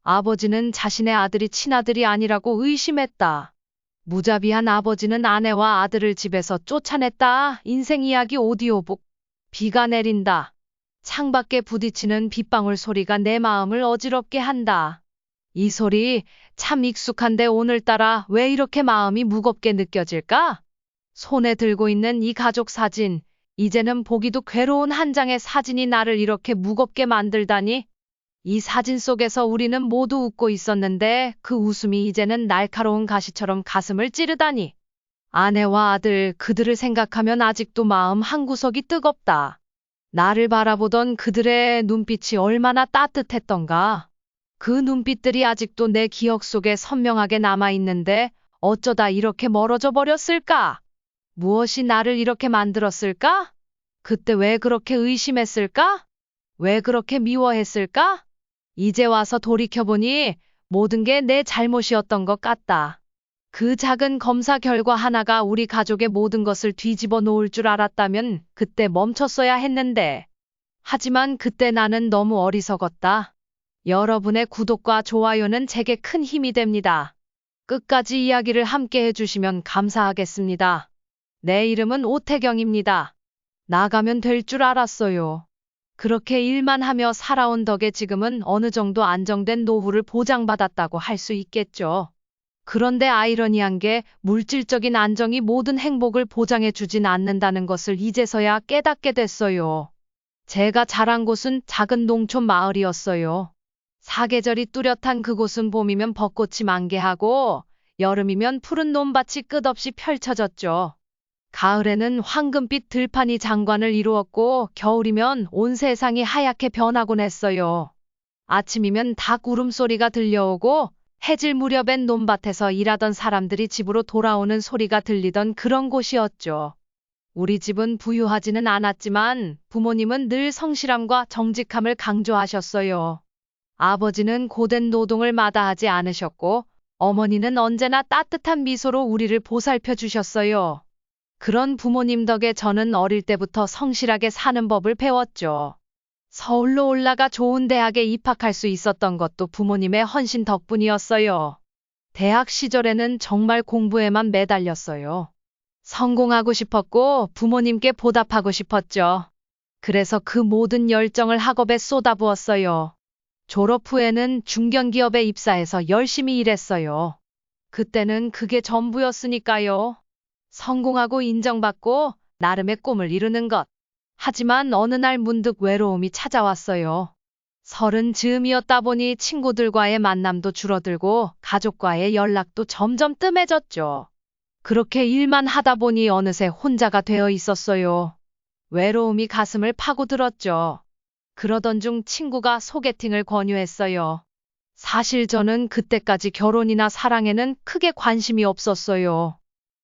아버지는 자신의 아들이 친아들이 아니라고 의심했다. 무자비한 아버지는 아내와 아들을 집에서 쫓아냈다. 인생 이야기 오디오북. 비가 내린다. 창밖에 부딪히는 빗방울 소리가 내 마음을 어지럽게 한다. 이 소리 참 익숙한데 오늘따라 왜 이렇게 마음이 무겁게 느껴질까? 손에 들고 있는 이 가족 사진, 이제는 보기도 괴로운 한 장의 사진이 나를 이렇게 무겁게 만들다니. 이 사진 속에서 우리는 모두 웃고 있었는데 그 웃음이 이제는 날카로운 가시처럼 가슴을 찌르다니. 아내와 아들, 그들을 생각하면 아직도 마음 한구석이 뜨겁다. 나를 바라보던 그들의 눈빛이 얼마나 따뜻했던가. 그 눈빛들이 아직도 내 기억 속에 선명하게 남아있는데 어쩌다 이렇게 멀어져 버렸을까? 무엇이 나를 이렇게 만들었을까? 그때 왜 그렇게 의심했을까? 왜 그렇게 미워했을까? 이제 와서 돌이켜보니 모든 게 내 잘못이었던 것 같다. 그 작은 검사 결과 하나가 우리 가족의 모든 것을 뒤집어 놓을 줄 알았다면 그때 멈췄어야 했는데. 하지만 그때 나는 너무 어리석었다. 여러분의 구독과 좋아요는 제게 큰 힘이 됩니다. 끝까지 이야기를 함께 해주시면 감사하겠습니다. 내 이름은 오태경입니다. 나가면 될 줄 알았어요. 그렇게 일만 하며 살아온 덕에 지금은 어느 정도 안정된 노후를 보장받았다고 할 수 있겠죠. 그런데 아이러니한 게 물질적인 안정이 모든 행복을 보장해 주진 않는다는 것을 이제서야 깨닫게 됐어요. 제가 자란 곳은 작은 농촌 마을이었어요. 사계절이 뚜렷한 그곳은 봄이면 벚꽃이 만개하고 여름이면 푸른 논밭이 끝없이 펼쳐졌죠. 가을에는 황금빛 들판이 장관을 이루었고 겨울이면 온 세상이 하얗게 변하곤 했어요. 아침이면 닭 울음소리가 들려오고 해질 무렵엔 논밭에서 일하던 사람들이 집으로 돌아오는 소리가 들리던 그런 곳이었죠. 우리 집은 부유하지는 않았지만 부모님은 늘 성실함과 정직함을 강조하셨어요. 아버지는 고된 노동을 마다하지 않으셨고 어머니는 언제나 따뜻한 미소로 우리를 보살펴 주셨어요. 그런 부모님 덕에 저는 어릴 때부터 성실하게 사는 법을 배웠죠. 서울로 올라가 좋은 대학에 입학할 수 있었던 것도 부모님의 헌신 덕분이었어요. 대학 시절에는 정말 공부에만 매달렸어요. 성공하고 싶었고 부모님께 보답하고 싶었죠. 그래서 그 모든 열정을 학업에 쏟아부었어요. 졸업 후에는 중견기업에 입사해서 열심히 일했어요. 그때는 그게 전부였으니까요. 성공하고 인정받고 나름의 꿈을 이루는 것. 하지만 어느 날 문득 외로움이 찾아왔어요. 30 즈음이었다 보니 친구들과의 만남도 줄어들고 가족과의 연락도 점점 뜸해졌죠. 그렇게 일만 하다 보니 어느새 혼자가 되어 있었어요. 외로움이 가슴을 파고들었죠. 그러던 중 친구가 소개팅을 권유했어요. 사실 저는 그때까지 결혼이나 사랑에는 크게 관심이 없었어요.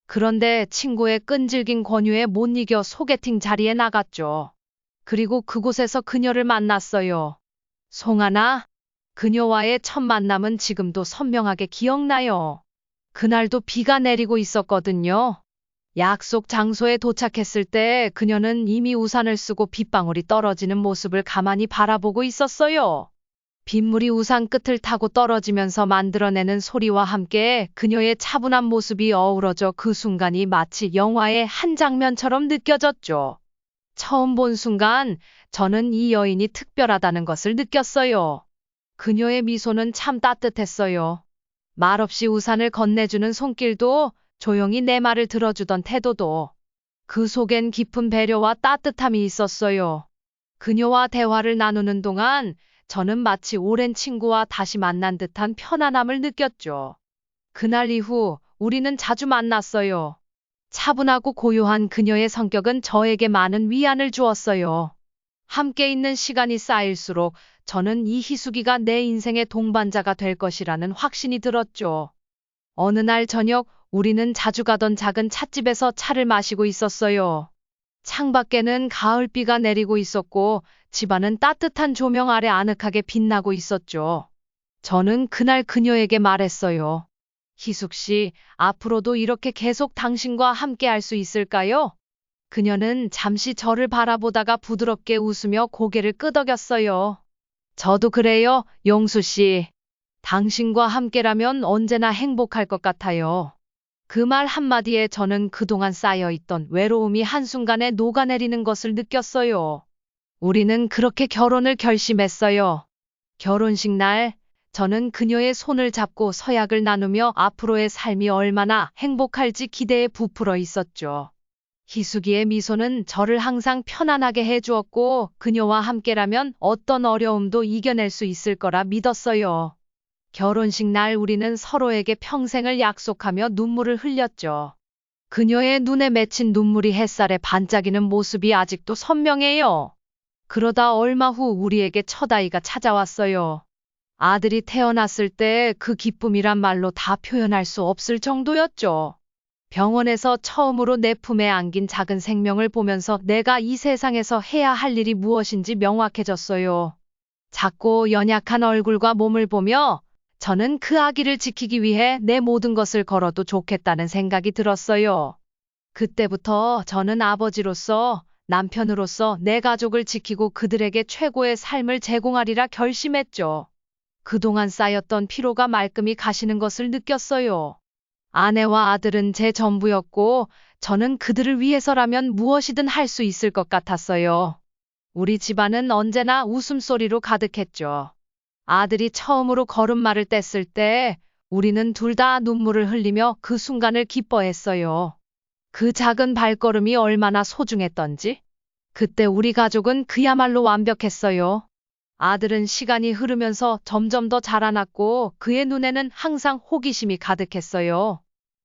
그런데 친구의 끈질긴 권유에 못 이겨 소개팅 자리에 나갔죠. 그리고 그곳에서 그녀를 만났어요. 송하나, 그녀와의 첫 만남은 지금도 선명하게 기억나요. 그날도 비가 내리고 있었거든요. 약속 장소에 도착했을 때 그녀는 이미 우산을 쓰고 빗방울이 떨어지는 모습을 가만히 바라보고 있었어요. 빗물이 우산 끝을 타고 떨어지면서 만들어내는 소리와 함께 그녀의 차분한 모습이 어우러져 그 순간이 마치 영화의 한 장면처럼 느껴졌죠. 처음 본 순간 저는 이 여인이 특별하다는 것을 느꼈어요. 그녀의 미소는 참 따뜻했어요. 말없이 우산을 건네주는 손길도 조용히 내 말을 들어주던 태도도 그 속엔 깊은 배려와 따뜻함이 있었어요. 그녀와 대화를 나누는 동안 저는 마치 오랜 친구와 다시 만난 듯한 편안함을 느꼈죠. 그날 이후 우리는 자주 만났어요. 차분하고 고요한 그녀의 성격은 저에게 많은 위안을 주었어요. 함께 있는 시간이 쌓일수록 저는 이 희숙이가 내 인생의 동반자가 될 것이라는 확신이 들었죠. 어느 날 저녁 우리는 자주 가던 작은 찻집에서 차를 마시고 있었어요. 창밖에는 가을비가 내리고 있었고 집안은 따뜻한 조명 아래 아늑하게 빛나고 있었죠. 저는 그날 그녀에게 말했어요. 희숙 씨, 앞으로도 이렇게 계속 당신과 함께 할 수 있을까요? 그녀는 잠시 저를 바라보다가 부드럽게 웃으며 고개를 끄덕였어요. 저도 그래요, 용수 씨. 당신과 함께라면 언제나 행복할 것 같아요. 그 말 한마디에 저는 그동안 쌓여있던 외로움이 한순간에 녹아내리는 것을 느꼈어요. 우리는 그렇게 결혼을 결심했어요. 결혼식 날, 저는 그녀의 손을 잡고 서약을 나누며 앞으로의 삶이 얼마나 행복할지 기대에 부풀어 있었죠. 희숙이의 미소는 저를 항상 편안하게 해주었고, 그녀와 함께라면 어떤 어려움도 이겨낼 수 있을 거라 믿었어요. 결혼식 날 우리는 서로에게 평생을 약속하며 눈물을 흘렸죠. 그녀의 눈에 맺힌 눈물이 햇살에 반짝이는 모습이 아직도 선명해요. 그러다 얼마 후 우리에게 첫 아이가 찾아왔어요. 아들이 태어났을 때 그 기쁨이란 말로 다 표현할 수 없을 정도였죠. 병원에서 처음으로 내 품에 안긴 작은 생명을 보면서 내가 이 세상에서 해야 할 일이 무엇인지 명확해졌어요. 작고 연약한 얼굴과 몸을 보며 저는 그 아기를 지키기 위해 내 모든 것을 걸어도 좋겠다는 생각이 들었어요. 그때부터 저는 아버지로서, 남편으로서 내 가족을 지키고 그들에게 최고의 삶을 제공하리라 결심했죠. 그동안 쌓였던 피로가 말끔히 가시는 것을 느꼈어요. 아내와 아들은 제 전부였고, 저는 그들을 위해서라면 무엇이든 할 수 있을 것 같았어요. 우리 집안은 언제나 웃음소리로 가득했죠. 아들이 처음으로 걸음마를 뗐을 때 우리는 둘 다 눈물을 흘리며 그 순간을 기뻐했어요. 그 작은 발걸음이 얼마나 소중했던지. 그때 우리 가족은 그야말로 완벽했어요. 아들은 시간이 흐르면서 점점 더 자라났고 그의 눈에는 항상 호기심이 가득했어요.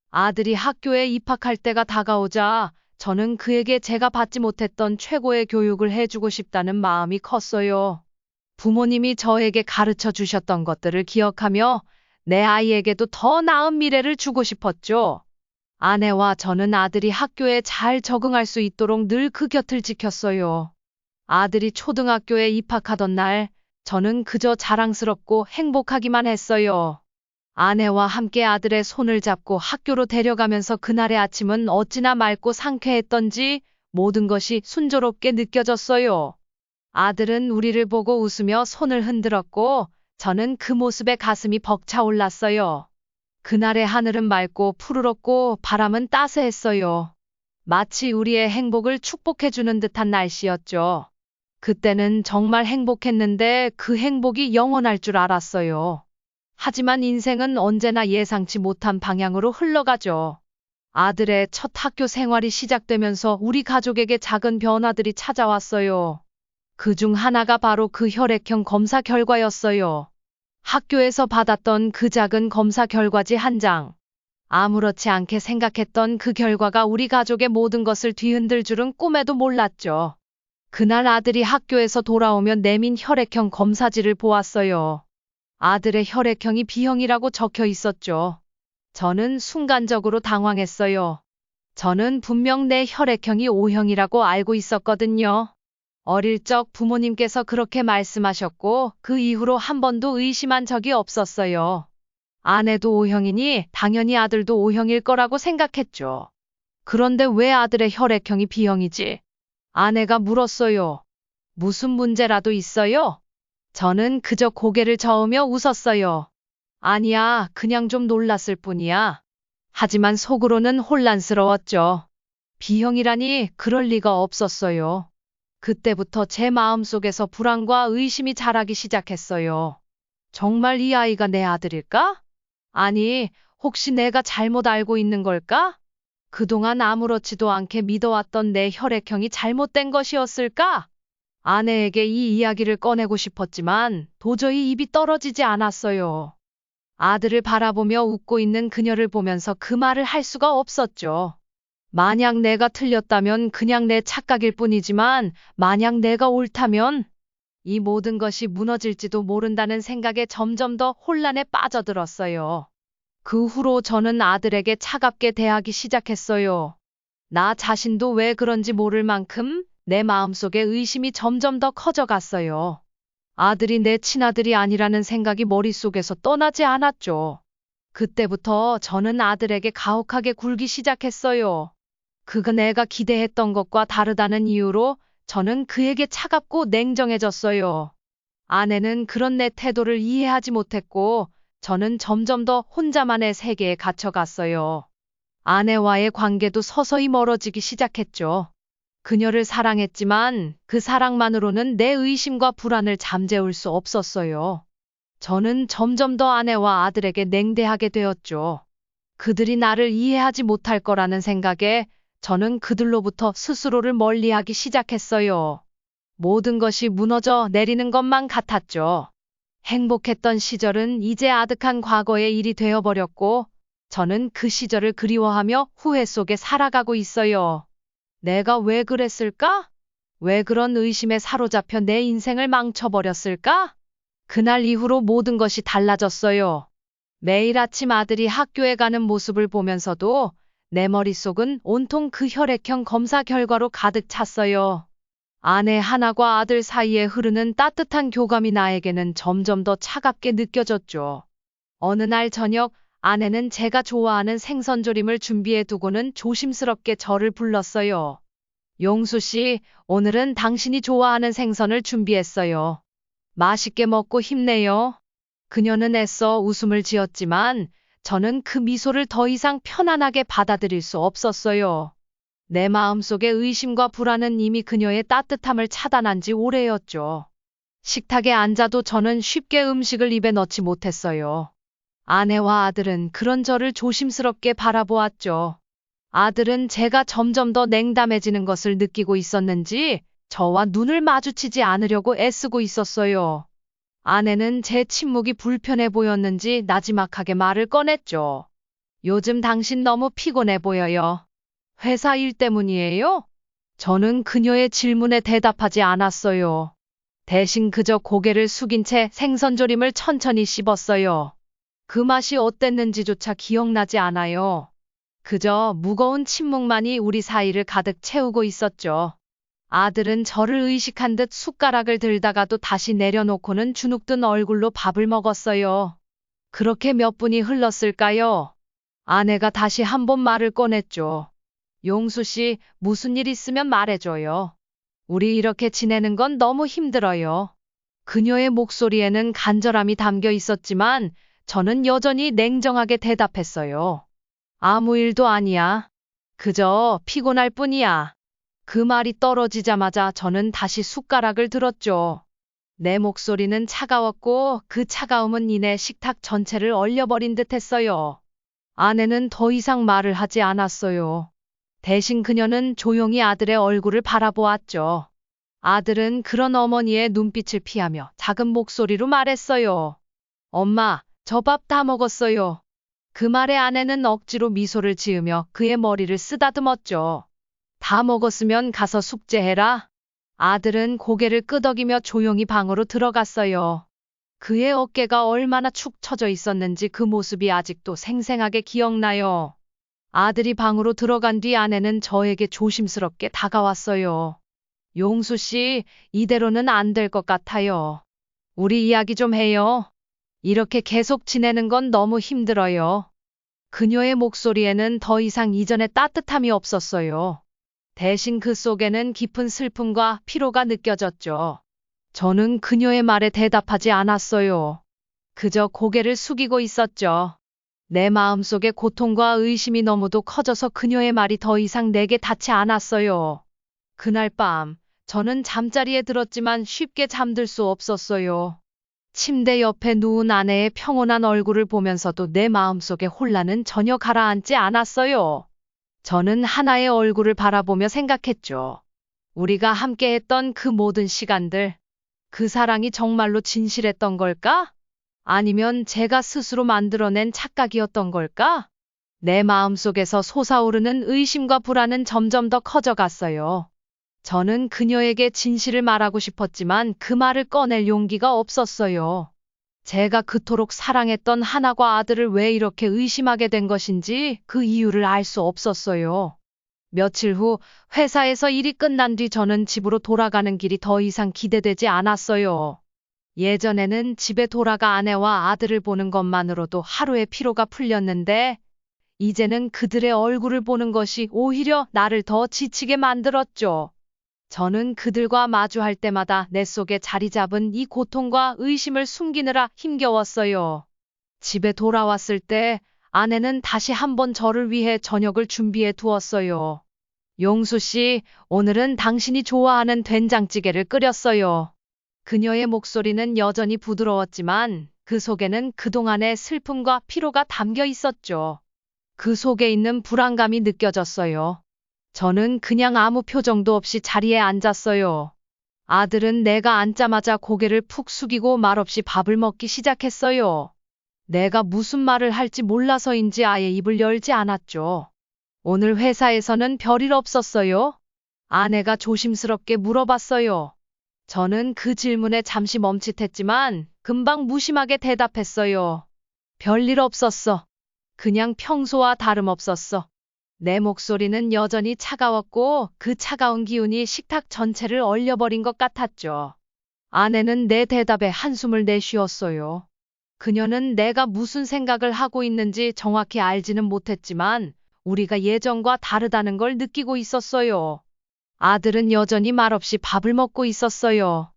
아들이 학교에 입학할 때가 다가오자 저는 그에게 제가 받지 못했던 최고의 교육을 해주고 싶다는 마음이 컸어요. 부모님이 저에게 가르쳐 주셨던 것들을 기억하며 내 아이에게도 더 나은 미래를 주고 싶었죠. 아내와 저는 아들이 학교에 잘 적응할 수 있도록 늘 그 곁을 지켰어요. 아들이 초등학교에 입학하던 날, 저는 그저 자랑스럽고 행복하기만 했어요. 아내와 함께 아들의 손을 잡고 학교로 데려가면서 그날의 아침은 어찌나 맑고 상쾌했던지 모든 것이 순조롭게 느껴졌어요. 아들은 우리를 보고 웃으며 손을 흔들었고 저는 그 모습에 가슴이 벅차올랐어요. 그날의 하늘은 맑고 푸르렀고 바람은 따스했어요. 마치 우리의 행복을 축복해주는 듯한 날씨였죠. 그때는 정말 행복했는데 그 행복이 영원할 줄 알았어요. 하지만 인생은 언제나 예상치 못한 방향으로 흘러가죠. 아들의 첫 학교 생활이 시작되면서 우리 가족에게 작은 변화들이 찾아왔어요. 그중 하나가 바로 그 혈액형 검사 결과였어요. 학교에서 받았던 그 작은 검사 결과지 한 장. 아무렇지 않게 생각했던 그 결과가 우리 가족의 모든 것을 뒤흔들 줄은 꿈에도 몰랐죠. 그날 아들이 학교에서 돌아오면 내민 혈액형 검사지를 보았어요. 아들의 혈액형이 B형이라고 적혀 있었죠. 저는 순간적으로 당황했어요. 저는 분명 내 혈액형이 O형이라고 알고 있었거든요. 어릴 적 부모님께서 그렇게 말씀하셨고 그 이후로 한 번도 의심한 적이 없었어요. 아내도 O형이니 당연히 아들도 O형일 거라고 생각했죠. 그런데 왜 아들의 혈액형이 B형이지? 아내가 물었어요. 무슨 문제라도 있어요? 저는 그저 고개를 저으며 웃었어요. 아니야, 그냥 좀 놀랐을 뿐이야. 하지만 속으로는 혼란스러웠죠. B형이라니 그럴 리가 없었어요. 그때부터 제 마음속에서 불안과 의심이 자라기 시작했어요. 정말 이 아이가 내 아들일까? 아니, 혹시 내가 잘못 알고 있는 걸까? 그동안 아무렇지도 않게 믿어왔던 내 혈액형이 잘못된 것이었을까? 아내에게 이 이야기를 꺼내고 싶었지만 도저히 입이 떨어지지 않았어요. 아들을 바라보며 웃고 있는 그녀를 보면서 그 말을 할 수가 없었죠. 만약 내가 틀렸다면 그냥 내 착각일 뿐이지만 만약 내가 옳다면 이 모든 것이 무너질지도 모른다는 생각에 점점 더 혼란에 빠져들었어요. 그 후로 저는 아들에게 차갑게 대하기 시작했어요. 나 자신도 왜 그런지 모를 만큼 내 마음속에 의심이 점점 더 커져갔어요. 아들이 내 친아들이 아니라는 생각이 머릿속에서 떠나지 않았죠. 그때부터 저는 아들에게 가혹하게 굴기 시작했어요. 그가 내가 기대했던 것과 다르다는 이유로 저는 그에게 차갑고 냉정해졌어요. 아내는 그런 내 태도를 이해하지 못했고 저는 점점 더 혼자만의 세계에 갇혀갔어요. 아내와의 관계도 서서히 멀어지기 시작했죠. 그녀를 사랑했지만 그 사랑만으로는 내 의심과 불안을 잠재울 수 없었어요. 저는 점점 더 아내와 아들에게 냉대하게 되었죠. 그들이 나를 이해하지 못할 거라는 생각에 저는 그들로부터 스스로를 멀리하기 시작했어요. 모든 것이 무너져 내리는 것만 같았죠. 행복했던 시절은 이제 아득한 과거의 일이 되어버렸고, 저는 그 시절을 그리워하며 후회 속에 살아가고 있어요. 내가 왜 그랬을까? 왜 그런 의심에 사로잡혀 내 인생을 망쳐버렸을까? 그날 이후로 모든 것이 달라졌어요. 매일 아침 아들이 학교에 가는 모습을 보면서도 내 머릿속은 온통 그 혈액형 검사 결과로 가득 찼어요. 아내 하나과 아들 사이에 흐르는 따뜻한 교감이 나에게는 점점 더 차갑게 느껴졌죠. 어느 날 저녁, 아내는 제가 좋아하는 생선조림을 준비해 두고는 조심스럽게 저를 불렀어요. 용수 씨, 오늘은 당신이 좋아하는 생선을 준비했어요. 맛있게 먹고 힘내요. 그녀는 애써 웃음을 지었지만 저는 그 미소를 더 이상 편안하게 받아들일 수 없었어요. 내 마음속의 의심과 불안은 이미 그녀의 따뜻함을 차단한 지 오래였죠. 식탁에 앉아도 저는 쉽게 음식을 입에 넣지 못했어요. 아내와 아들은 그런 저를 조심스럽게 바라보았죠. 아들은 제가 점점 더 냉담해지는 것을 느끼고 있었는지 저와 눈을 마주치지 않으려고 애쓰고 있었어요. 아내는 제 침묵이 불편해 보였는지 나지막하게 말을 꺼냈죠. 요즘 당신 너무 피곤해 보여요. 회사 일 때문이에요? 저는 그녀의 질문에 대답하지 않았어요. 대신 그저 고개를 숙인 채 생선조림을 천천히 씹었어요. 그 맛이 어땠는지조차 기억나지 않아요. 그저 무거운 침묵만이 우리 사이를 가득 채우고 있었죠. 아들은 저를 의식한 듯 숟가락을 들다가도 다시 내려놓고는 주눅든 얼굴로 밥을 먹었어요. 그렇게 몇 분이 흘렀을까요? 아내가 다시 한 번 말을 꺼냈죠. 용수 씨, 무슨 일 있으면 말해줘요. 우리 이렇게 지내는 건 너무 힘들어요. 그녀의 목소리에는 간절함이 담겨 있었지만 저는 여전히 냉정하게 대답했어요. 아무 일도 아니야. 그저 피곤할 뿐이야. 그 말이 떨어지자마자 저는 다시 숟가락을 들었죠. 내 목소리는 차가웠고 그 차가움은 이내 식탁 전체를 얼려버린 듯 했어요. 아내는 더 이상 말을 하지 않았어요. 대신 그녀는 조용히 아들의 얼굴을 바라보았죠. 아들은 그런 어머니의 눈빛을 피하며 작은 목소리로 말했어요. 엄마, 저 밥 다 먹었어요. 그 말에 아내는 억지로 미소를 지으며 그의 머리를 쓰다듬었죠. 다 먹었으면 가서 숙제해라. 아들은 고개를 끄덕이며 조용히 방으로 들어갔어요. 그의 어깨가 얼마나 축 처져 있었는지 그 모습이 아직도 생생하게 기억나요. 아들이 방으로 들어간 뒤 아내는 저에게 조심스럽게 다가왔어요. 용수 씨, 이대로는 안 될 것 같아요. 우리 이야기 좀 해요. 이렇게 계속 지내는 건 너무 힘들어요. 그녀의 목소리에는 더 이상 이전의 따뜻함이 없었어요. 대신 그 속에는 깊은 슬픔과 피로가 느껴졌죠. 저는 그녀의 말에 대답하지 않았어요. 그저 고개를 숙이고 있었죠. 내 마음속의 고통과 의심이 너무도 커져서 그녀의 말이 더 이상 내게 닿지 않았어요. 그날 밤, 저는 잠자리에 들었지만 쉽게 잠들 수 없었어요. 침대 옆에 누운 아내의 평온한 얼굴을 보면서도 내 마음속의 혼란은 전혀 가라앉지 않았어요. 저는 하나의 얼굴을 바라보며 생각했죠. 우리가 함께했던 그 모든 시간들, 그 사랑이 정말로 진실했던 걸까? 아니면 제가 스스로 만들어낸 착각이었던 걸까? 내 마음속에서 솟아오르는 의심과 불안은 점점 더 커져갔어요. 저는 그녀에게 진실을 말하고 싶었지만 그 말을 꺼낼 용기가 없었어요. 제가 그토록 사랑했던 하나과 아들을 왜 이렇게 의심하게 된 것인지 그 이유를 알 수 없었어요. 며칠 후 회사에서 일이 끝난 뒤 저는 집으로 돌아가는 길이 더 이상 기대되지 않았어요. 예전에는 집에 돌아가 아내와 아들을 보는 것만으로도 하루의 피로가 풀렸는데 이제는 그들의 얼굴을 보는 것이 오히려 나를 더 지치게 만들었죠. 저는 그들과 마주할 때마다 내 속에 자리 잡은 이 고통과 의심을 숨기느라 힘겨웠어요. 집에 돌아왔을 때 아내는 다시 한번 저를 위해 저녁을 준비해 두었어요. 용수 씨, 오늘은 당신이 좋아하는 된장찌개를 끓였어요. 그녀의 목소리는 여전히 부드러웠지만 그 속에는 그동안의 슬픔과 피로가 담겨 있었죠. 그 속에 있는 불안감이 느껴졌어요. 저는 그냥 아무 표정도 없이 자리에 앉았어요. 아들은 내가 앉자마자 고개를 푹 숙이고 말없이 밥을 먹기 시작했어요. 내가 무슨 말을 할지 몰라서인지 아예 입을 열지 않았죠. 오늘 회사에서는 별일 없었어요? 아내가 조심스럽게 물어봤어요. 저는 그 질문에 잠시 멈칫했지만 금방 무심하게 대답했어요. 별일 없었어. 그냥 평소와 다름없었어. 내 목소리는 여전히 차가웠고 그 차가운 기운이 식탁 전체를 얼려버린 것 같았죠. 아내는 내 대답에 한숨을 내쉬었어요. 그녀는 내가 무슨 생각을 하고 있는지 정확히 알지는 못했지만 우리가 예전과 다르다는 걸 느끼고 있었어요. 아들은 여전히 말없이 밥을 먹고 있었어요.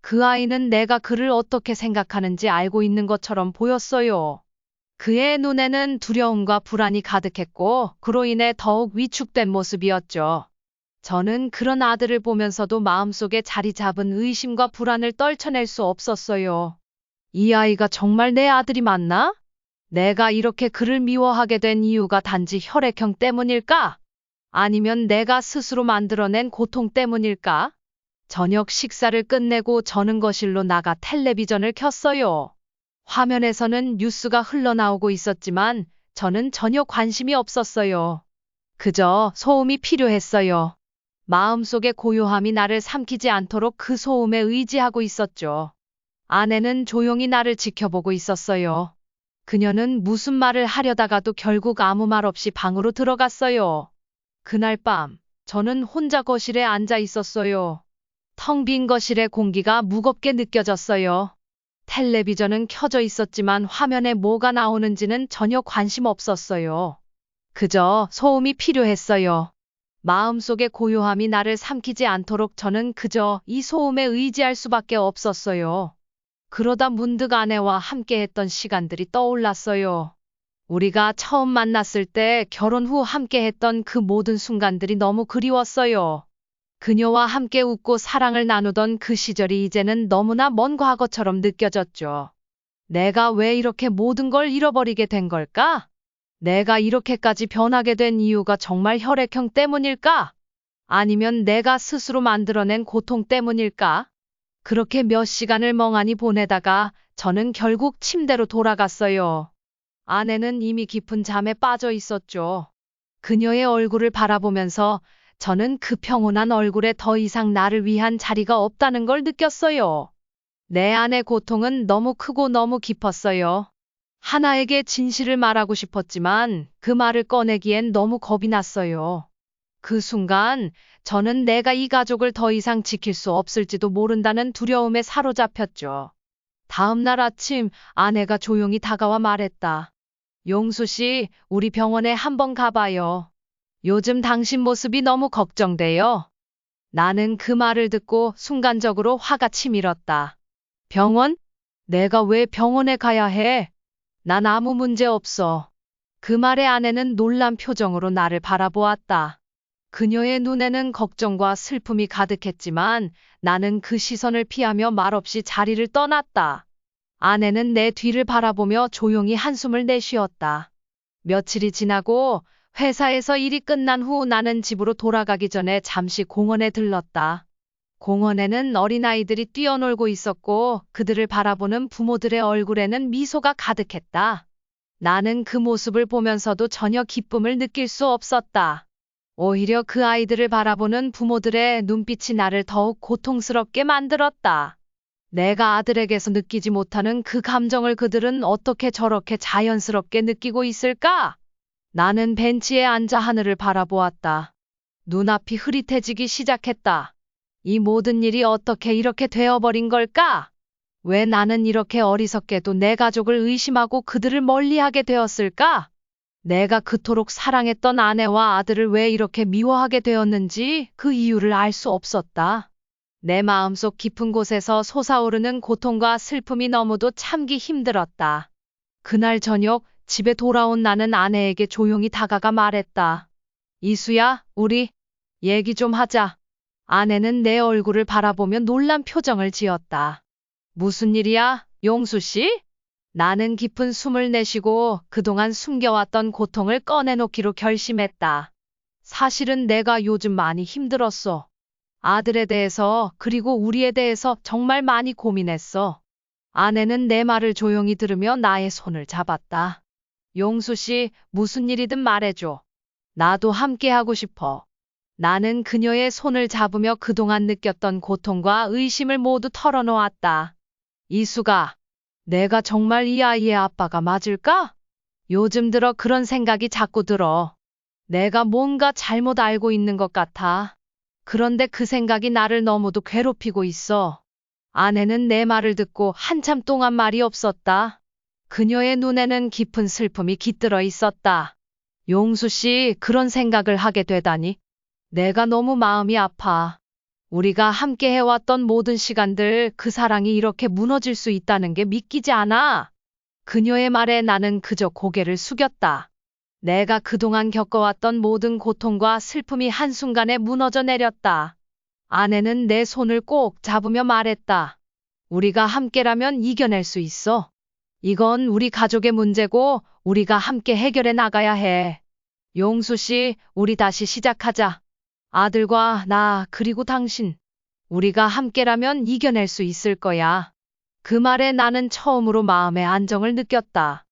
그 아이는 내가 그를 어떻게 생각하는지 알고 있는 것처럼 보였어요. 그의 눈에는 두려움과 불안이 가득했고 그로 인해 더욱 위축된 모습이었죠. 저는 그런 아들을 보면서도 마음속에 자리 잡은 의심과 불안을 떨쳐낼 수 없었어요. 이 아이가 정말 내 아들이 맞나? 내가 이렇게 그를 미워하게 된 이유가 단지 혈액형 때문일까? 아니면 내가 스스로 만들어낸 고통 때문일까? 저녁 식사를 끝내고 저는 거실로 나가 텔레비전을 켰어요. 화면에서는 뉴스가 흘러나오고 있었지만 저는 전혀 관심이 없었어요. 그저 소음이 필요했어요. 마음속의 고요함이 나를 삼키지 않도록 그 소음에 의지하고 있었죠. 아내는 조용히 나를 지켜보고 있었어요. 그녀는 무슨 말을 하려다가도 결국 아무 말 없이 방으로 들어갔어요. 그날 밤, 저는 혼자 거실에 앉아 있었어요. 텅 빈 거실의 공기가 무겁게 느껴졌어요. 텔레비전은 켜져 있었지만 화면에 뭐가 나오는지는 전혀 관심 없었어요. 그저 소음이 필요했어요. 마음속의 고요함이 나를 삼키지 않도록 저는 그저 이 소음에 의지할 수밖에 없었어요. 그러다 문득 아내와 함께했던 시간들이 떠올랐어요. 우리가 처음 만났을 때 결혼 후 함께했던 그 모든 순간들이 너무 그리웠어요. 그녀와 함께 웃고 사랑을 나누던 그 시절이 이제는 너무나 먼 과거처럼 느껴졌죠. 내가 왜 이렇게 모든 걸 잃어버리게 된 걸까? 내가 이렇게까지 변하게 된 이유가 정말 혈액형 때문일까? 아니면 내가 스스로 만들어낸 고통 때문일까? 그렇게 몇 시간을 멍하니 보내다가 저는 결국 침대로 돌아갔어요. 아내는 이미 깊은 잠에 빠져 있었죠. 그녀의 얼굴을 바라보면서 저는 그 평온한 얼굴에 더 이상 나를 위한 자리가 없다는 걸 느꼈어요. 내 안의 고통은 너무 크고 너무 깊었어요. 하나에게 진실을 말하고 싶었지만 그 말을 꺼내기엔 너무 겁이 났어요. 그 순간 저는 내가 이 가족을 더 이상 지킬 수 없을지도 모른다는 두려움에 사로잡혔죠. 다음 날 아침 아내가 조용히 다가와 말했다. 용수 씨, 우리 병원에 한번 가봐요. 요즘 당신 모습이 너무 걱정돼요. 나는 그 말을 듣고 순간적으로 화가 치밀었다. 병원? 내가 왜 병원에 가야 해? 난 아무 문제 없어. 그 말에 아내는 놀란 표정으로 나를 바라보았다. 그녀의 눈에는 걱정과 슬픔이 가득했지만 나는 그 시선을 피하며 말없이 자리를 떠났다. 아내는 내 뒤를 바라보며 조용히 한숨을 내쉬었다. 며칠이 지나고 회사에서 일이 끝난 후 나는 집으로 돌아가기 전에 잠시 공원에 들렀다. 공원에는 어린아이들이 뛰어놀고 있었고 그들을 바라보는 부모들의 얼굴에는 미소가 가득했다. 나는 그 모습을 보면서도 전혀 기쁨을 느낄 수 없었다. 오히려 그 아이들을 바라보는 부모들의 눈빛이 나를 더욱 고통스럽게 만들었다. 내가 아들에게서 느끼지 못하는 그 감정을 그들은 어떻게 저렇게 자연스럽게 느끼고 있을까? 나는 벤치에 앉아 하늘을 바라보았다. 눈앞이 흐릿해지기 시작했다. 이 모든 일이 어떻게 이렇게 되어버린 걸까? 왜 나는 이렇게 어리석게도 내 가족을 의심하고 그들을 멀리하게 되었을까? 내가 그토록 사랑했던 아내와 아들을 왜 이렇게 미워하게 되었는지 그 이유를 알 수 없었다. 내 마음속 깊은 곳에서 솟아오르는 고통과 슬픔이 너무도 참기 힘들었다. 그날 저녁 집에 돌아온 나는 아내에게 조용히 다가가 말했다. 이수야, 우리 얘기 좀 하자. 아내는 내 얼굴을 바라보며 놀란 표정을 지었다. 무슨 일이야, 용수 씨? 나는 깊은 숨을 내쉬고 그동안 숨겨왔던 고통을 꺼내놓기로 결심했다. 사실은 내가 요즘 많이 힘들었어. 아들에 대해서 그리고 우리에 대해서 정말 많이 고민했어. 아내는 내 말을 조용히 들으며 나의 손을 잡았다. 용수 씨, 무슨 일이든 말해줘. 나도 함께하고 싶어. 나는 그녀의 손을 잡으며 그동안 느꼈던 고통과 의심을 모두 털어놓았다. 이수가, 내가 정말 이 아이의 아빠가 맞을까? 요즘 들어 그런 생각이 자꾸 들어. 내가 뭔가 잘못 알고 있는 것 같아. 그런데 그 생각이 나를 너무도 괴롭히고 있어. 아내는 내 말을 듣고 한참 동안 말이 없었다. 그녀의 눈에는 깊은 슬픔이 깃들어 있었다. 용수 씨, 그런 생각을 하게 되다니. 내가 너무 마음이 아파. 우리가 함께 해왔던 모든 시간들, 그 사랑이 이렇게 무너질 수 있다는 게 믿기지 않아. 그녀의 말에 나는 그저 고개를 숙였다. 내가 그동안 겪어왔던 모든 고통과 슬픔이 한순간에 무너져 내렸다. 아내는 내 손을 꼭 잡으며 말했다. 우리가 함께라면 이겨낼 수 있어. 이건 우리 가족의 문제고 우리가 함께 해결해 나가야 해. 용수 씨, 우리 다시 시작하자. 아들과 나, 그리고 당신. 우리가 함께라면 이겨낼 수 있을 거야. 그 말에 나는 처음으로 마음의 안정을 느꼈다.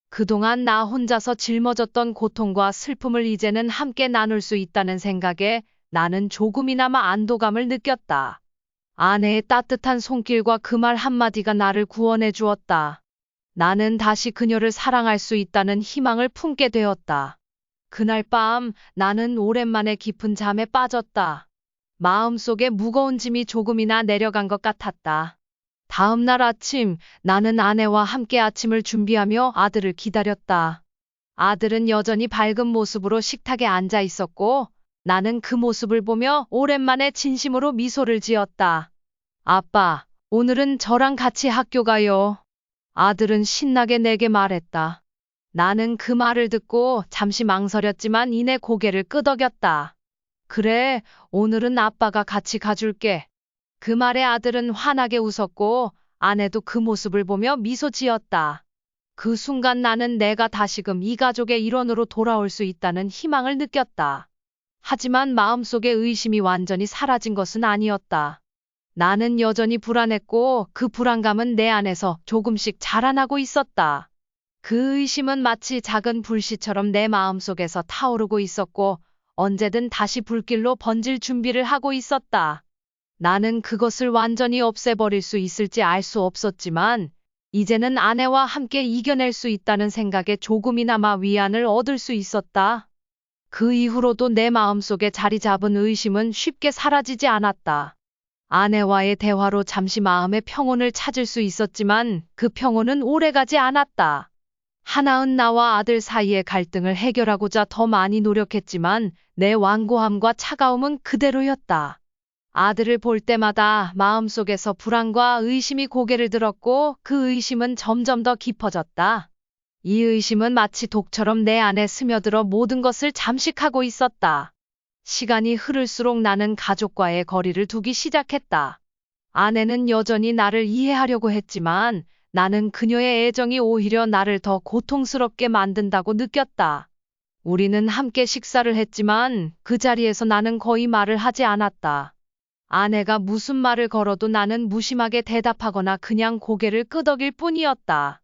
그동안 나 혼자서 짊어졌던 고통과 슬픔을 이제는 함께 나눌 수 있다는 생각에 나는 조금이나마 안도감을 느꼈다. 아내의 따뜻한 손길과 그 말 한마디가 나를 구원해 주었다. 나는 다시 그녀를 사랑할 수 있다는 희망을 품게 되었다. 그날 밤 나는 오랜만에 깊은 잠에 빠졌다. 마음속에 무거운 짐이 조금이나 내려간 것 같았다. 다음 날 아침 나는 아내와 함께 아침을 준비하며 아들을 기다렸다. 아들은 여전히 밝은 모습으로 식탁에 앉아 있었고 나는 그 모습을 보며 오랜만에 진심으로 미소를 지었다. 아빠, 오늘은 저랑 같이 학교 가요. 아들은 신나게 내게 말했다. 나는 그 말을 듣고 잠시 망설였지만 이내 고개를 끄덕였다. 그래, 오늘은 아빠가 같이 가줄게. 그 말에 아들은 환하게 웃었고 아내도 그 모습을 보며 미소 지었다. 그 순간 나는 내가 다시금 이 가족의 일원으로 돌아올 수 있다는 희망을 느꼈다. 하지만 마음속의 의심이 완전히 사라진 것은 아니었다. 나는 여전히 불안했고 그 불안감은 내 안에서 조금씩 자라나고 있었다. 그 의심은 마치 작은 불씨처럼 내 마음속에서 타오르고 있었고 언제든 다시 불길로 번질 준비를 하고 있었다. 나는 그것을 완전히 없애버릴 수 있을지 알 수 없었지만 이제는 아내와 함께 이겨낼 수 있다는 생각에 조금이나마 위안을 얻을 수 있었다. 그 이후로도 내 마음속에 자리 잡은 의심은 쉽게 사라지지 않았다. 아내와의 대화로 잠시 마음의 평온을 찾을 수 있었지만 그 평온은 오래가지 않았다. 하나은 나와 아들 사이의 갈등을 해결하고자 더 많이 노력했지만 내 완고함과 차가움은 그대로였다. 아들을 볼 때마다 마음속에서 불안과 의심이 고개를 들었고 그 의심은 점점 더 깊어졌다. 이 의심은 마치 독처럼 내 안에 스며들어 모든 것을 잠식하고 있었다. 시간이 흐를수록 나는 가족과의 거리를 두기 시작했다. 아내는 여전히 나를 이해하려고 했지만 나는 그녀의 애정이 오히려 나를 더 고통스럽게 만든다고 느꼈다. 우리는 함께 식사를 했지만 그 자리에서 나는 거의 말을 하지 않았다. 아내가 무슨 말을 걸어도 나는 무심하게 대답하거나 그냥 고개를 끄덕일 뿐이었다.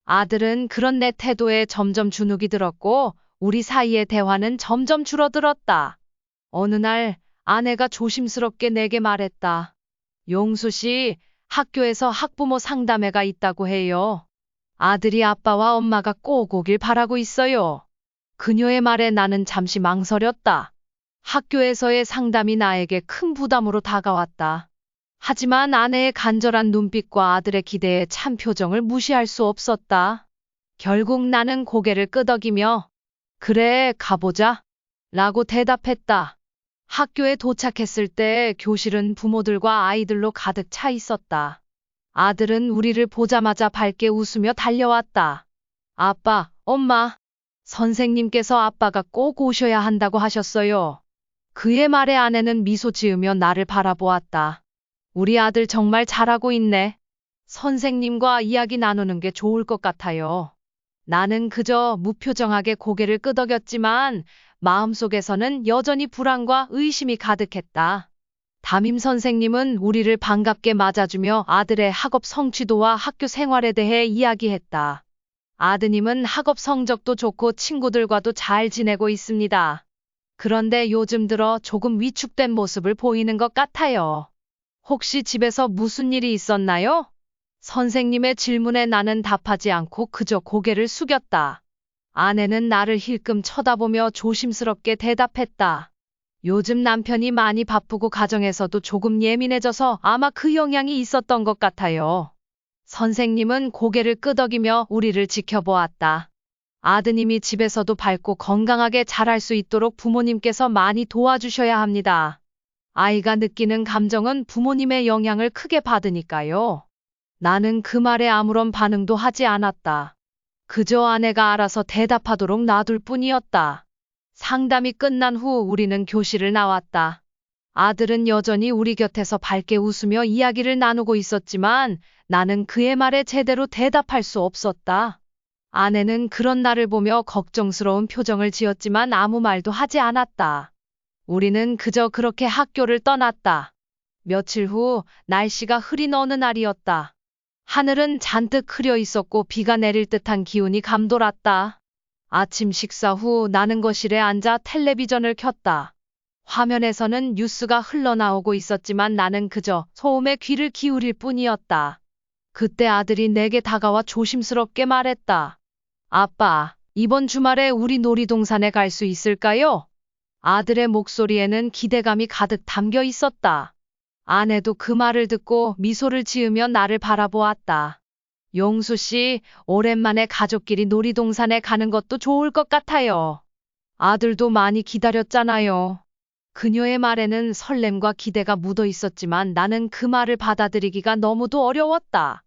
아들은 그런 내 태도에 점점 주눅이 들었고 우리 사이의 대화는 점점 줄어들었다. 어느 날 아내가 조심스럽게 내게 말했다. 용수 씨, 학교에서 학부모 상담회가 있다고 해요. 아들이 아빠와 엄마가 꼭 오길 바라고 있어요. 그녀의 말에 나는 잠시 망설였다. 학교에서의 상담이 나에게 큰 부담으로 다가왔다. 하지만 아내의 간절한 눈빛과 아들의 기대에 찬 표정을 무시할 수 없었다. 결국 나는 고개를 끄덕이며 그래, 가보자 라고 대답했다. 학교에 도착했을 때 교실은 부모들과 아이들로 가득 차 있었다. 아들은 우리를 보자마자 밝게 웃으며 달려왔다. 아빠, 엄마. 선생님께서 아빠가 꼭 오셔야 한다고 하셨어요. 그의 말에 아내는 미소 지으며 나를 바라보았다. 우리 아들 정말 잘하고 있네. 선생님과 이야기 나누는 게 좋을 것 같아요. 나는 그저 무표정하게 고개를 끄덕였지만 마음속에서는 여전히 불안과 의심이 가득했다. 담임 선생님은 우리를 반갑게 맞아주며 아들의 학업 성취도와 학교 생활에 대해 이야기했다. 아드님은 학업 성적도 좋고 친구들과도 잘 지내고 있습니다. 그런데 요즘 들어 조금 위축된 모습을 보이는 것 같아요. 혹시 집에서 무슨 일이 있었나요? 선생님의 질문에 나는 답하지 않고 그저 고개를 숙였다. 아내는 나를 힐끔 쳐다보며 조심스럽게 대답했다. 요즘 남편이 많이 바쁘고 가정에서도 조금 예민해져서 아마 그 영향이 있었던 것 같아요. 선생님은 고개를 끄덕이며 우리를 지켜보았다. 아드님이 집에서도 밝고 건강하게 자랄 수 있도록 부모님께서 많이 도와주셔야 합니다. 아이가 느끼는 감정은 부모님의 영향을 크게 받으니까요. 나는 그 말에 아무런 반응도 하지 않았다. 그저 아내가 알아서 대답하도록 놔둘 뿐이었다. 상담이 끝난 후 우리는 교실을 나왔다. 아들은 여전히 우리 곁에서 밝게 웃으며 이야기를 나누고 있었지만 나는 그의 말에 제대로 대답할 수 없었다. 아내는 그런 나를 보며 걱정스러운 표정을 지었지만 아무 말도 하지 않았다. 우리는 그저 그렇게 학교를 떠났다. 며칠 후 날씨가 흐린 어느 날이었다. 하늘은 잔뜩 흐려 있었고 비가 내릴 듯한 기운이 감돌았다. 아침 식사 후 나는 거실에 앉아 텔레비전을 켰다. 화면에서는 뉴스가 흘러나오고 있었지만 나는 그저 소음에 귀를 기울일 뿐이었다. 그때 아들이 내게 다가와 조심스럽게 말했다. 아빠, 이번 주말에 우리 놀이동산에 갈 수 있을까요? 아들의 목소리에는 기대감이 가득 담겨 있었다. 아내도 그 말을 듣고 미소를 지으며 나를 바라보았다. 용수 씨, 오랜만에 가족끼리 놀이동산에 가는 것도 좋을 것 같아요. 아들도 많이 기다렸잖아요. 그녀의 말에는 설렘과 기대가 묻어 있었지만 나는 그 말을 받아들이기가 너무도 어려웠다.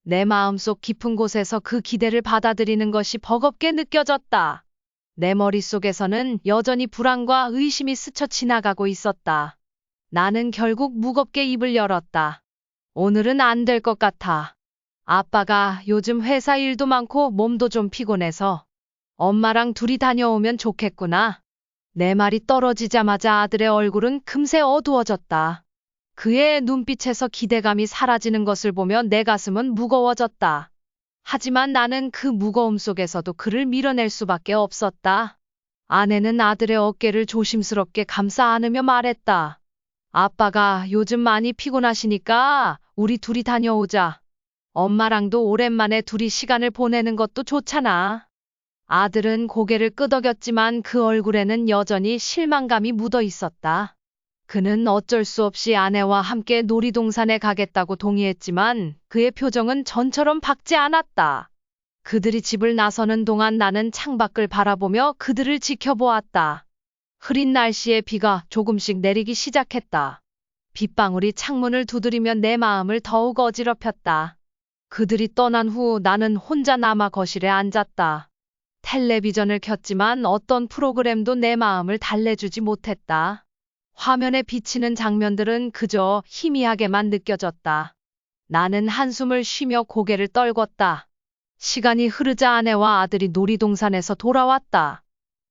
내 마음속 깊은 곳에서 그 기대를 받아들이는 것이 버겁게 느껴졌다. 내 머릿속에서는 여전히 불안과 의심이 스쳐 지나가고 있었다. 나는 결국 무겁게 입을 열었다. 오늘은 안 될 것 같아. 아빠가 요즘 회사 일도 많고 몸도 좀 피곤해서 엄마랑 둘이 다녀오면 좋겠구나. 내 말이 떨어지자마자 아들의 얼굴은 금세 어두워졌다. 그의 눈빛에서 기대감이 사라지는 것을 보며 내 가슴은 무거워졌다. 하지만 나는 그 무거움 속에서도 그를 밀어낼 수밖에 없었다. 아내는 아들의 어깨를 조심스럽게 감싸 안으며 말했다. 아빠가 요즘 많이 피곤하시니까 우리 둘이 다녀오자. 엄마랑도 오랜만에 둘이 시간을 보내는 것도 좋잖아. 아들은 고개를 끄덕였지만 그 얼굴에는 여전히 실망감이 묻어 있었다. 그는 어쩔 수 없이 아내와 함께 놀이동산에 가겠다고 동의했지만 그의 표정은 전처럼 밝지 않았다. 그들이 집을 나서는 동안 나는 창밖을 바라보며 그들을 지켜보았다. 흐린 날씨에 비가 조금씩 내리기 시작했다. 빗방울이 창문을 두드리며 내 마음을 더욱 어지럽혔다. 그들이 떠난 후 나는 혼자 남아 거실에 앉았다. 텔레비전을 켰지만 어떤 프로그램도 내 마음을 달래주지 못했다. 화면에 비치는 장면들은 그저 희미하게만 느껴졌다. 나는 한숨을 쉬며 고개를 떨궜다. 시간이 흐르자 아내와 아들이 놀이동산에서 돌아왔다.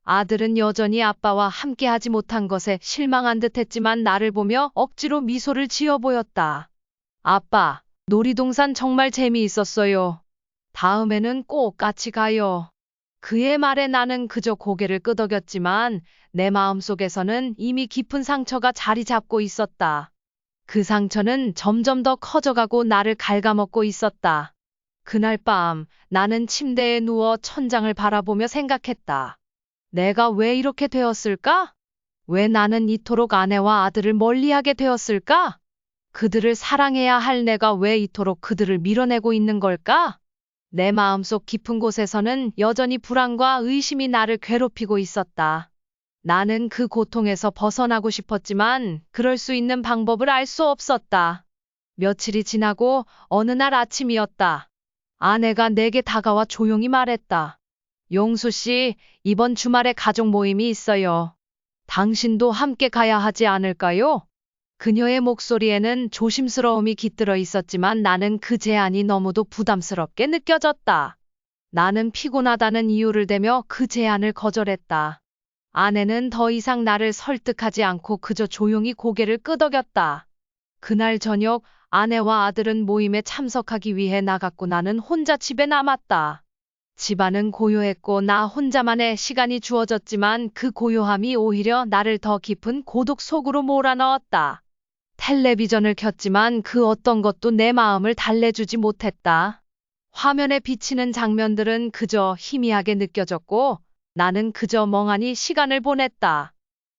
아들은 여전히 아빠와 함께하지 못한 것에 실망한 듯했지만 나를 보며 억지로 미소를 지어 보였다. 아빠, 놀이동산 정말 재미있었어요. 다음에는 꼭 같이 가요. 그의 말에 나는 그저 고개를 끄덕였지만 내 마음속에서는 이미 깊은 상처가 자리 잡고 있었다. 그 상처는 점점 더 커져가고 나를 갉아먹고 있었다. 그날 밤 나는 침대에 누워 천장을 바라보며 생각했다. 내가 왜 이렇게 되었을까? 왜 나는 이토록 아내와 아들을 멀리하게 되었을까? 그들을 사랑해야 할 내가 왜 이토록 그들을 밀어내고 있는 걸까? 내 마음속 깊은 곳에서는 여전히 불안과 의심이 나를 괴롭히고 있었다. 나는 그 고통에서 벗어나고 싶었지만 그럴 수 있는 방법을 알 수 없었다. 며칠이 지나고 어느 날 아침이었다. 아내가 내게 다가와 조용히 말했다. 용수 씨, 이번 주말에 가족 모임이 있어요. 당신도 함께 가야 하지 않을까요? 그녀의 목소리에는 조심스러움이 깃들어 있었지만 나는 그 제안이 너무도 부담스럽게 느껴졌다. 나는 피곤하다는 이유를 대며 그 제안을 거절했다. 아내는 더 이상 나를 설득하지 않고 그저 조용히 고개를 끄덕였다. 그날 저녁 아내와 아들은 모임에 참석하기 위해 나갔고 나는 혼자 집에 남았다. 집안은 고요했고 나 혼자만의 시간이 주어졌지만 그 고요함이 오히려 나를 더 깊은 고독 속으로 몰아넣었다. 텔레비전을 켰지만 그 어떤 것도 내 마음을 달래주지 못했다. 화면에 비치는 장면들은 그저 희미하게 느껴졌고 나는 그저 멍하니 시간을 보냈다.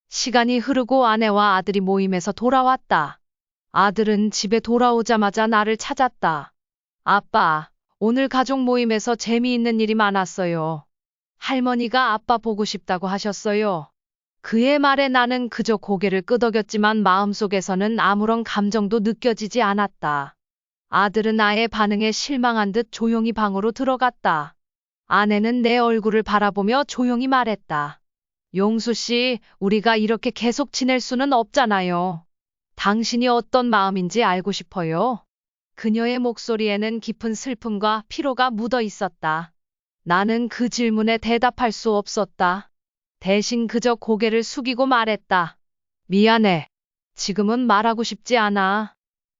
시간이 흐르고 아내와 아들이 모임에서 돌아왔다. 아들은 집에 돌아오자마자 나를 찾았다. 아빠, 오늘 가족 모임에서 재미있는 일이 많았어요. 할머니가 아빠 보고 싶다고 하셨어요. 그의 말에 나는 그저 고개를 끄덕였지만 마음속에서는 아무런 감정도 느껴지지 않았다. 아들은 나의 반응에 실망한 듯 조용히 방으로 들어갔다. 아내는 내 얼굴을 바라보며 조용히 말했다. 용수 씨, 우리가 이렇게 계속 지낼 수는 없잖아요. 당신이 어떤 마음인지 알고 싶어요. 그녀의 목소리에는 깊은 슬픔과 피로가 묻어 있었다. 나는 그 질문에 대답할 수 없었다. 대신 그저 고개를 숙이고 말했다. 미안해. 지금은 말하고 싶지 않아.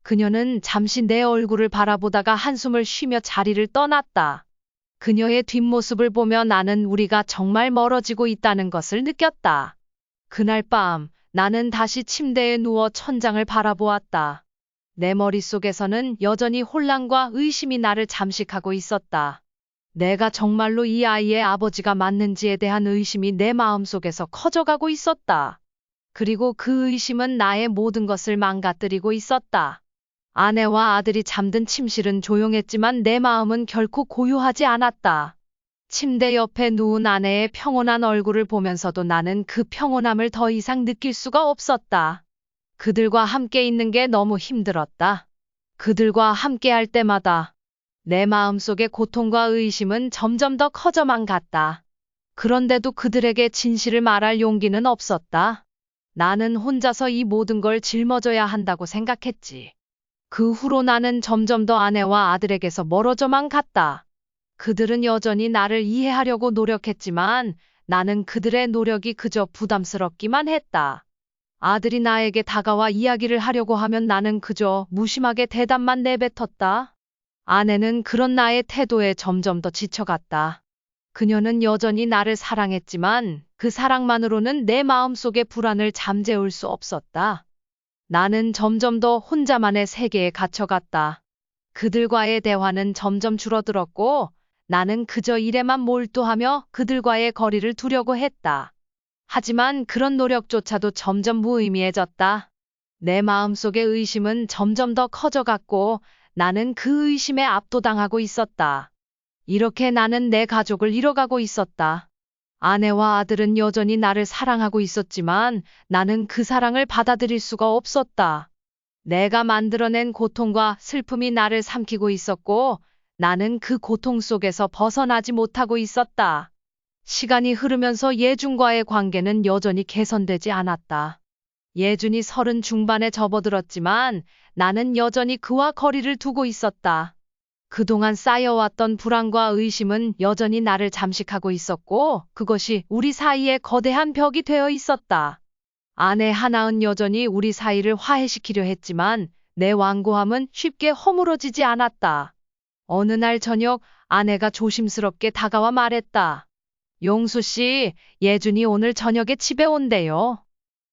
그녀는 잠시 내 얼굴을 바라보다가 한숨을 쉬며 자리를 떠났다. 그녀의 뒷모습을 보며 나는 우리가 정말 멀어지고 있다는 것을 느꼈다. 그날 밤, 나는 다시 침대에 누워 천장을 바라보았다. 내 머릿속에서는 여전히 혼란과 의심이 나를 잠식하고 있었다. 내가 정말로 이 아이의 아버지가 맞는지에 대한 의심이 내 마음속에서 커져가고 있었다. 그리고 그 의심은 나의 모든 것을 망가뜨리고 있었다. 아내와 아들이 잠든 침실은 조용했지만 내 마음은 결코 고요하지 않았다. 침대 옆에 누운 아내의 평온한 얼굴을 보면서도 나는 그 평온함을 더 이상 느낄 수가 없었다. 그들과 함께 있는 게 너무 힘들었다. 그들과 함께 할 때마다 내 마음속의 고통과 의심은 점점 더 커져만 갔다. 그런데도 그들에게 진실을 말할 용기는 없었다. 나는 혼자서 이 모든 걸 짊어져야 한다고 생각했지. 그 후로 나는 점점 더 아내와 아들에게서 멀어져만 갔다. 그들은 여전히 나를 이해하려고 노력했지만 나는 그들의 노력이 그저 부담스럽기만 했다. 아들이 나에게 다가와 이야기를 하려고 하면 나는 그저 무심하게 대답만 내뱉었다. 아내는 그런 나의 태도에 점점 더 지쳐갔다. 그녀는 여전히 나를 사랑했지만 그 사랑만으로는 내 마음속의 불안을 잠재울 수 없었다. 나는 점점 더 혼자만의 세계에 갇혀갔다. 그들과의 대화는 점점 줄어들었고 나는 그저 일에만 몰두하며 그들과의 거리를 두려고 했다. 하지만 그런 노력조차도 점점 무의미해졌다. 내 마음속의 의심은 점점 더 커져갔고 나는 그 의심에 압도당하고 있었다. 이렇게 나는 내 가족을 잃어가고 있었다. 아내와 아들은 여전히 나를 사랑하고 있었지만 나는 그 사랑을 받아들일 수가 없었다. 내가 만들어낸 고통과 슬픔이 나를 삼키고 있었고 나는 그 고통 속에서 벗어나지 못하고 있었다. 시간이 흐르면서 예준과의 관계는 여전히 개선되지 않았다. 예준이 30 중반에 접어들었지만 나는 여전히 그와 거리를 두고 있었다. 그동안 쌓여왔던 불안과 의심은 여전히 나를 잠식하고 있었고 그것이 우리 사이에 거대한 벽이 되어 있었다. 아내 하나은 여전히 우리 사이를 화해시키려 했지만 내 완고함은 쉽게 허물어지지 않았다. 어느 날 저녁 아내가 조심스럽게 다가와 말했다. 용수 씨, 예준이 오늘 저녁에 집에 온대요.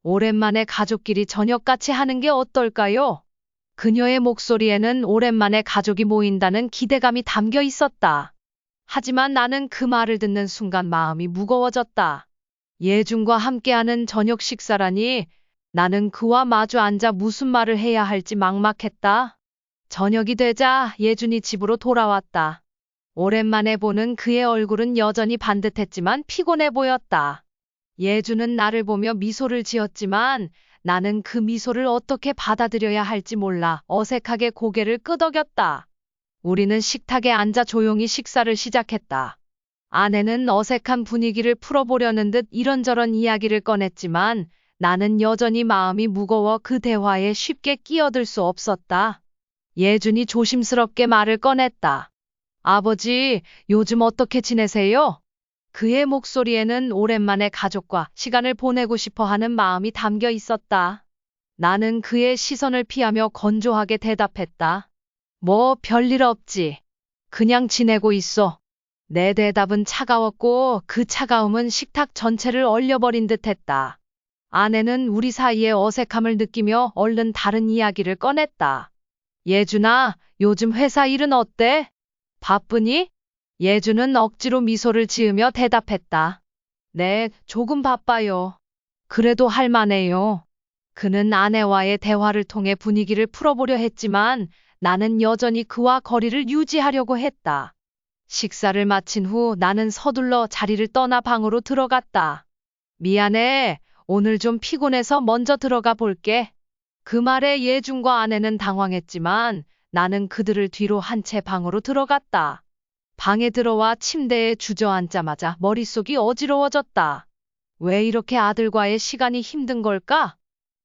오랜만에 가족끼리 저녁같이 하는 게 어떨까요? 그녀의 목소리에는 오랜만에 가족이 모인다는 기대감이 담겨 있었다. 하지만 나는 그 말을 듣는 순간 마음이 무거워졌다. 예준과 함께하는 저녁 식사라니 나는 그와 마주 앉아 무슨 말을 해야 할지 막막했다. 저녁이 되자 예준이 집으로 돌아왔다. 오랜만에 보는 그의 얼굴은 여전히 반듯했지만 피곤해 보였다. 예준은 나를 보며 미소를 지었지만 나는 그 미소를 어떻게 받아들여야 할지 몰라 어색하게 고개를 끄덕였다. 우리는 식탁에 앉아 조용히 식사를 시작했다. 아내는 어색한 분위기를 풀어보려는 듯 이런저런 이야기를 꺼냈지만 나는 여전히 마음이 무거워 그 대화에 쉽게 끼어들 수 없었다. 예준이 조심스럽게 말을 꺼냈다. 아버지, 요즘 어떻게 지내세요? 그의 목소리에는 오랜만에 가족과 시간을 보내고 싶어 하는 마음이 담겨 있었다. 나는 그의 시선을 피하며 건조하게 대답했다. 뭐 별일 없지. 그냥 지내고 있어. 내 대답은 차가웠고 그 차가움은 식탁 전체를 얼려버린 듯했다. 아내는 우리 사이의 어색함을 느끼며 얼른 다른 이야기를 꺼냈다. 예준아, 요즘 회사 일은 어때? 바쁘니? 예준은 억지로 미소를 지으며 대답했다. 네, 조금 바빠요. 그래도 할 만해요. 그는 아내와의 대화를 통해 분위기를 풀어보려 했지만 나는 여전히 그와 거리를 유지하려고 했다. 식사를 마친 후 나는 서둘러 자리를 떠나 방으로 들어갔다. 미안해. 오늘 좀 피곤해서 먼저 들어가 볼게. 그 말에 예준과 아내는 당황했지만 나는 그들을 뒤로 한 채 방으로 들어갔다. 방에 들어와 침대에 주저앉자마자 머릿속이 어지러워졌다. 왜 이렇게 아들과의 시간이 힘든 걸까?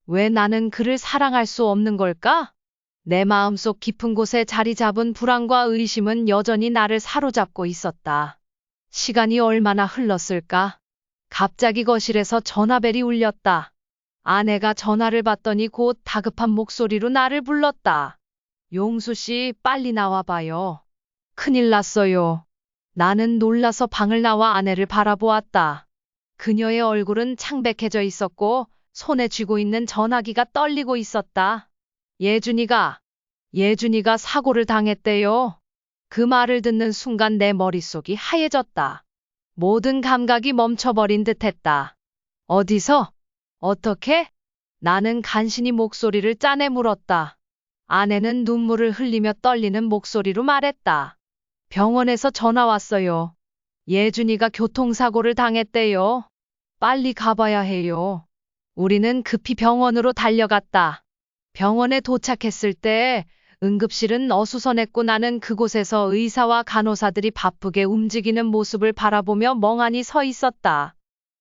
왜 나는 그를 사랑할 수 없는 걸까? 내 마음속 깊은 곳에 자리 잡은 불안과 의심은 여전히 나를 사로잡고 있었다. 시간이 얼마나 흘렀을까? 갑자기 거실에서 전화벨이 울렸다. 아내가 전화를 받더니 곧 다급한 목소리로 나를 불렀다. 용수 씨, 빨리 나와봐요. 큰일 났어요. 나는 놀라서 방을 나와 아내를 바라보았다. 그녀의 얼굴은 창백해져 있었고 손에 쥐고 있는 전화기가 떨리고 있었다. 예준이가 사고를 당했대요. 그 말을 듣는 순간 내 머릿속이 하얘졌다. 모든 감각이 멈춰버린 듯했다. 어디서? 어떻게? 나는 간신히 목소리를 짜내 물었다. 아내는 눈물을 흘리며 떨리는 목소리로 말했다. 병원에서 전화 왔어요. 예준이가 교통사고를 당했대요. 빨리 가봐야 해요. 우리는 급히 병원으로 달려갔다. 병원에 도착했을 때 응급실은 어수선했고 나는 그곳에서 의사와 간호사들이 바쁘게 움직이는 모습을 바라보며 멍하니 서 있었다.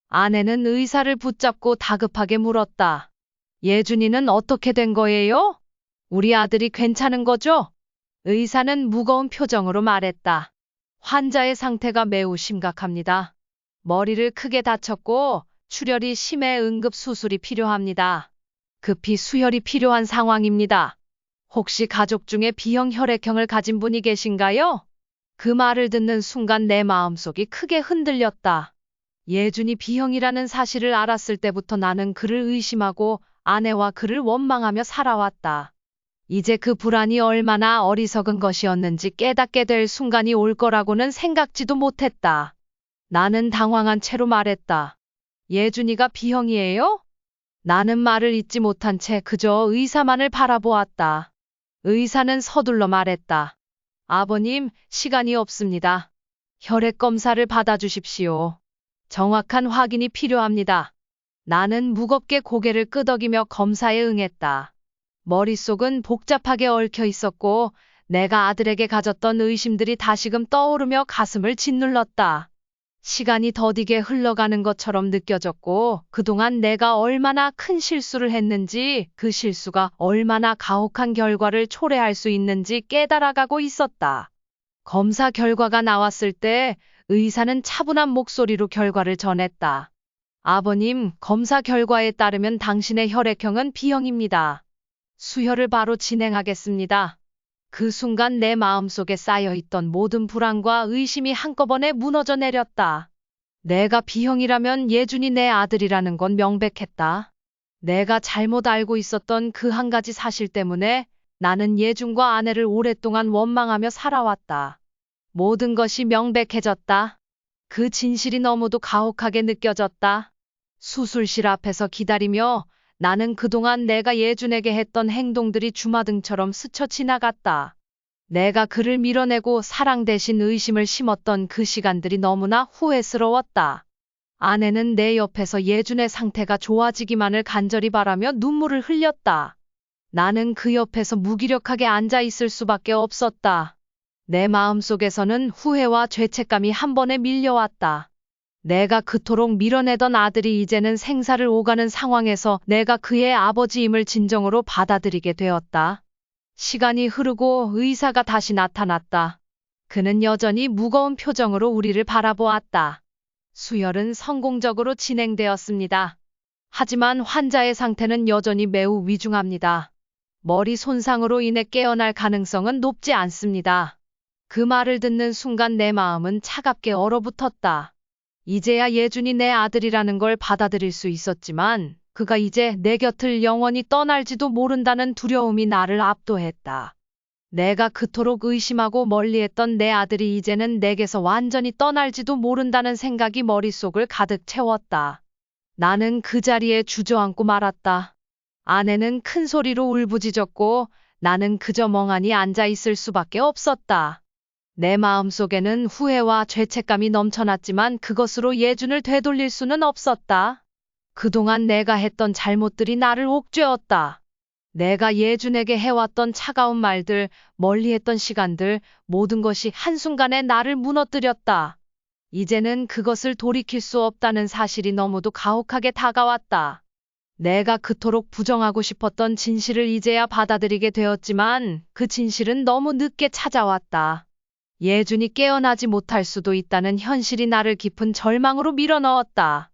아내는 의사를 붙잡고 다급하게 물었다. 예준이는 어떻게 된 거예요? 우리 아들이 괜찮은 거죠? 의사는 무거운 표정으로 말했다. 환자의 상태가 매우 심각합니다. 머리를 크게 다쳤고 출혈이 심해 응급 수술이 필요합니다. 급히 수혈이 필요한 상황입니다. 혹시 가족 중에 B형 혈액형을 가진 분이 계신가요? 그 말을 듣는 순간 내 마음속이 크게 흔들렸다. 예준이 B형이라는 사실을 알았을 때부터 나는 그를 의심하고 아내와 그를 원망하며 살아왔다. 이제 그 불안이 얼마나 어리석은 것이었는지 깨닫게 될 순간이 올 거라고는 생각지도 못했다. 나는 당황한 채로 말했다. 예준이가 B형이에요? 나는 말을 잇지 못한 채 그저 의사만을 바라보았다. 의사는 서둘러 말했다. 아버님, 시간이 없습니다. 혈액 검사를 받아주십시오. 정확한 확인이 필요합니다. 나는 무겁게 고개를 끄덕이며 검사에 응했다. 머릿속은 복잡하게 얽혀 있었고 내가 아들에게 가졌던 의심들이 다시금 떠오르며 가슴을 짓눌렀다. 시간이 더디게 흘러가는 것처럼 느껴졌고 그동안 내가 얼마나 큰 실수를 했는지 그 실수가 얼마나 가혹한 결과를 초래할 수 있는지 깨달아가고 있었다. 검사 결과가 나왔을 때 의사는 차분한 목소리로 결과를 전했다. 아버님, 검사 결과에 따르면 당신의 혈액형은 B형입니다. 수혈을 바로 진행하겠습니다. 그 순간 내 마음속에 쌓여있던 모든 불안과 의심이 한꺼번에 무너져 내렸다. 내가 B형이라면 예준이 내 아들이라는 건 명백했다. 내가 잘못 알고 있었던 그 한 가지 사실 때문에 나는 예준과 아내를 오랫동안 원망하며 살아왔다. 모든 것이 명백해졌다. 그 진실이 너무도 가혹하게 느껴졌다. 수술실 앞에서 기다리며 나는 그동안 내가 예준에게 했던 행동들이 주마등처럼 스쳐 지나갔다. 내가 그를 밀어내고 사랑 대신 의심을 심었던 그 시간들이 너무나 후회스러웠다. 아내는 내 옆에서 예준의 상태가 좋아지기만을 간절히 바라며 눈물을 흘렸다. 나는 그 옆에서 무기력하게 앉아 있을 수밖에 없었다. 내 마음속에서는 후회와 죄책감이 한 번에 밀려왔다. 내가 그토록 밀어내던 아들이 이제는 생사를 오가는 상황에서 내가 그의 아버지임을 진정으로 받아들이게 되었다. 시간이 흐르고 의사가 다시 나타났다. 그는 여전히 무거운 표정으로 우리를 바라보았다. 수혈은 성공적으로 진행되었습니다. 하지만 환자의 상태는 여전히 매우 위중합니다. 머리 손상으로 인해 깨어날 가능성은 높지 않습니다. 그 말을 듣는 순간 내 마음은 차갑게 얼어붙었다. 이제야 예준이 내 아들이라는 걸 받아들일 수 있었지만 그가 이제 내 곁을 영원히 떠날지도 모른다는 두려움이 나를 압도했다. 내가 그토록 의심하고 멀리했던 내 아들이 이제는 내게서 완전히 떠날지도 모른다는 생각이 머릿속을 가득 채웠다. 나는 그 자리에 주저앉고 말았다. 아내는 큰 소리로 울부짖었고 나는 그저 멍하니 앉아 있을 수밖에 없었다. 내 마음속에는 후회와 죄책감이 넘쳐났지만 그것으로 예준을 되돌릴 수는 없었다. 그동안 내가 했던 잘못들이 나를 옥죄었다. 내가 예준에게 해왔던 차가운 말들, 멀리했던 시간들, 모든 것이 한순간에 나를 무너뜨렸다. 이제는 그것을 돌이킬 수 없다는 사실이 너무도 가혹하게 다가왔다. 내가 그토록 부정하고 싶었던 진실을 이제야 받아들이게 되었지만 그 진실은 너무 늦게 찾아왔다. 예준이 깨어나지 못할 수도 있다는 현실이 나를 깊은 절망으로 밀어넣었다.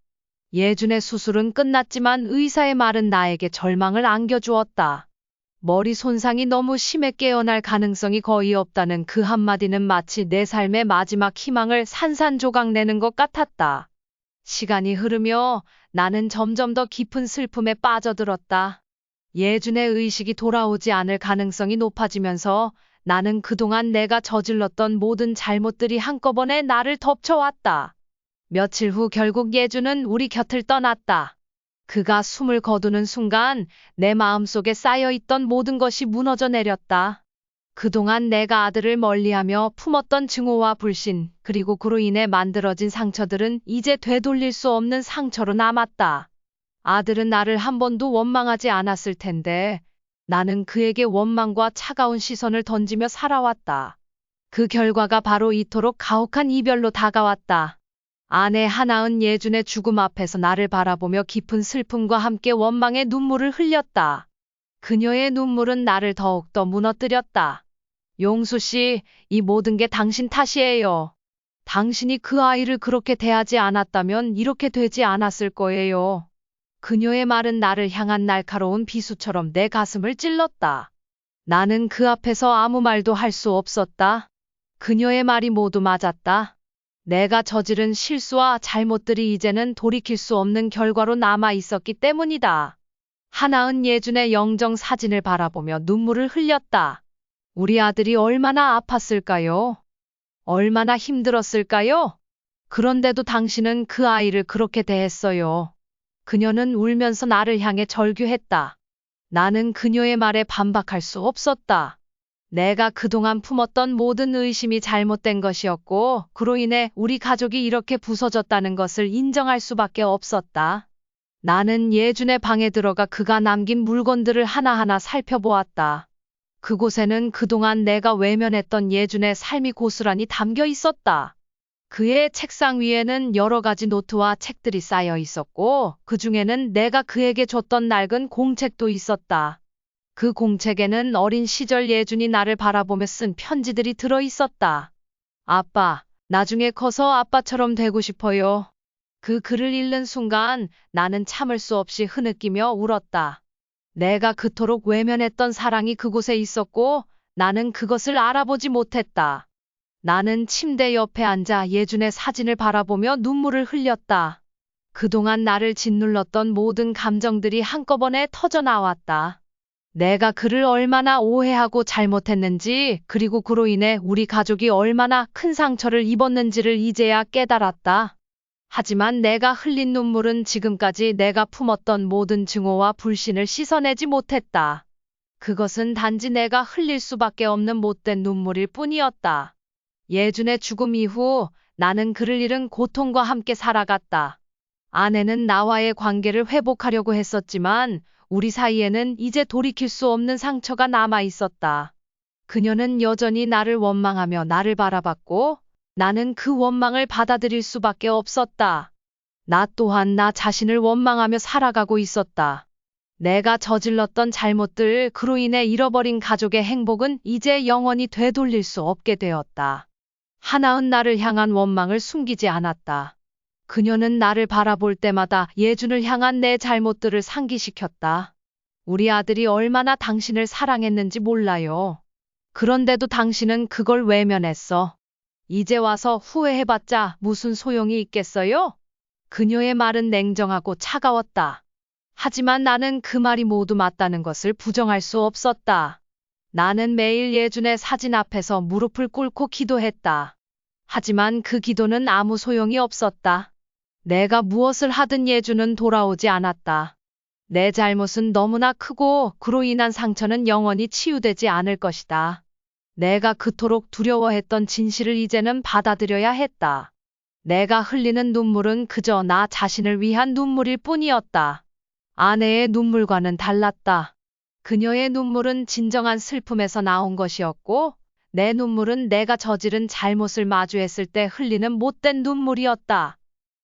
예준의 수술은 끝났지만 의사의 말은 나에게 절망을 안겨주었다. 머리 손상이 너무 심해 깨어날 가능성이 거의 없다는 그 한마디는 마치 내 삶의 마지막 희망을 산산조각 내는 것 같았다. 시간이 흐르며 나는 점점 더 깊은 슬픔에 빠져들었다. 예준의 의식이 돌아오지 않을 가능성이 높아지면서 나는 그동안 내가 저질렀던 모든 잘못들이 한꺼번에 나를 덮쳐왔다. 며칠 후 결국 예준은 우리 곁을 떠났다. 그가 숨을 거두는 순간 내 마음속에 쌓여있던 모든 것이 무너져 내렸다. 그동안 내가 아들을 멀리하며 품었던 증오와 불신, 그리고 그로 인해 만들어진 상처들은 이제 되돌릴 수 없는 상처로 남았다. 아들은 나를 한 번도 원망하지 않았을 텐데 나는 그에게 원망과 차가운 시선을 던지며 살아왔다. 그 결과가 바로 이토록 가혹한 이별로 다가왔다. 아내 하나은 예준의 죽음 앞에서 나를 바라보며 깊은 슬픔과 함께 원망의 눈물을 흘렸다. 그녀의 눈물은 나를 더욱더 무너뜨렸다. 용수 씨, 이 모든 게 당신 탓이에요. 당신이 그 아이를 그렇게 대하지 않았다면 이렇게 되지 않았을 거예요. 그녀의 말은 나를 향한 날카로운 비수처럼 내 가슴을 찔렀다. 나는 그 앞에서 아무 말도 할 수 없었다. 그녀의 말이 모두 맞았다. 내가 저지른 실수와 잘못들이 이제는 돌이킬 수 없는 결과로 남아 있었기 때문이다. 하나은 예준의 영정 사진을 바라보며 눈물을 흘렸다. 우리 아들이 얼마나 아팠을까요? 얼마나 힘들었을까요? 그런데도 당신은 그 아이를 그렇게 대했어요. 그녀는 울면서 나를 향해 절규했다. 나는 그녀의 말에 반박할 수 없었다. 내가 그동안 품었던 모든 의심이 잘못된 것이었고 그로 인해 우리 가족이 이렇게 부서졌다는 것을 인정할 수밖에 없었다. 나는 예준의 방에 들어가 그가 남긴 물건들을 하나하나 살펴보았다. 그곳에는 그동안 내가 외면했던 예준의 삶이 고스란히 담겨 있었다. 그의 책상 위에는 여러 가지 노트와 책들이 쌓여 있었고 그 중에는 내가 그에게 줬던 낡은 공책도 있었다. 그 공책에는 어린 시절 예준이 나를 바라보며 쓴 편지들이 들어 있었다. 아빠, 나중에 커서 아빠처럼 되고 싶어요. 그 글을 읽는 순간 나는 참을 수 없이 흐느끼며 울었다. 내가 그토록 외면했던 사랑이 그곳에 있었고 나는 그것을 알아보지 못했다. 나는 침대 옆에 앉아 예준의 사진을 바라보며 눈물을 흘렸다. 그동안 나를 짓눌렀던 모든 감정들이 한꺼번에 터져 나왔다. 내가 그를 얼마나 오해하고 잘못했는지, 그리고 그로 인해 우리 가족이 얼마나 큰 상처를 입었는지를 이제야 깨달았다. 하지만 내가 흘린 눈물은 지금까지 내가 품었던 모든 증오와 불신을 씻어내지 못했다. 그것은 단지 내가 흘릴 수밖에 없는 못된 눈물일 뿐이었다. 예준의 죽음 이후 나는 그를 잃은 고통과 함께 살아갔다. 아내는 나와의 관계를 회복하려고 했었지만 우리 사이에는 이제 돌이킬 수 없는 상처가 남아 있었다. 그녀는 여전히 나를 원망하며 나를 바라봤고 나는 그 원망을 받아들일 수밖에 없었다. 나 또한 나 자신을 원망하며 살아가고 있었다. 내가 저질렀던 잘못들, 그로 인해 잃어버린 가족의 행복은 이제 영원히 되돌릴 수 없게 되었다. 하나은 나를 향한 원망을 숨기지 않았다. 그녀는 나를 바라볼 때마다 예준을 향한 내 잘못들을 상기시켰다. 우리 아들이 얼마나 당신을 사랑했는지 몰라요. 그런데도 당신은 그걸 외면했어. 이제 와서 후회해봤자 무슨 소용이 있겠어요? 그녀의 말은 냉정하고 차가웠다. 하지만 나는 그 말이 모두 맞다는 것을 부정할 수 없었다. 나는 매일 예준의 사진 앞에서 무릎을 꿇고 기도했다. 하지만 그 기도는 아무 소용이 없었다. 내가 무엇을 하든 예준은 돌아오지 않았다. 내 잘못은 너무나 크고 그로 인한 상처는 영원히 치유되지 않을 것이다. 내가 그토록 두려워했던 진실을 이제는 받아들여야 했다. 내가 흘리는 눈물은 그저 나 자신을 위한 눈물일 뿐이었다. 아내의 눈물과는 달랐다. 그녀의 눈물은 진정한 슬픔에서 나온 것이었고, 내 눈물은 내가 저지른 잘못을 마주했을 때 흘리는 못된 눈물이었다.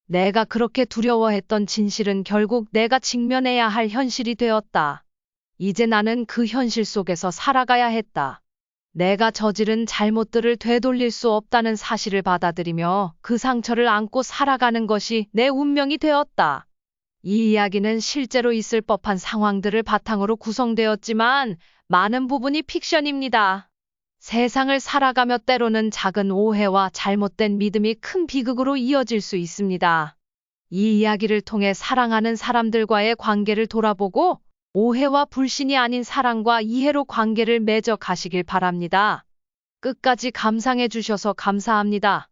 내가 그렇게 두려워했던 진실은 결국 내가 직면해야 할 현실이 되었다. 이제 나는 그 현실 속에서 살아가야 했다. 내가 저지른 잘못들을 되돌릴 수 없다는 사실을 받아들이며 그 상처를 안고 살아가는 것이 내 운명이 되었다. 이 이야기는 실제로 있을 법한 상황들을 바탕으로 구성되었지만 많은 부분이 픽션입니다. 세상을 살아가며 때로는 작은 오해와 잘못된 믿음이 큰 비극으로 이어질 수 있습니다. 이 이야기를 통해 사랑하는 사람들과의 관계를 돌아보고 오해와 불신이 아닌 사랑과 이해로 관계를 맺어 가시길 바랍니다. 끝까지 감상해 주셔서 감사합니다.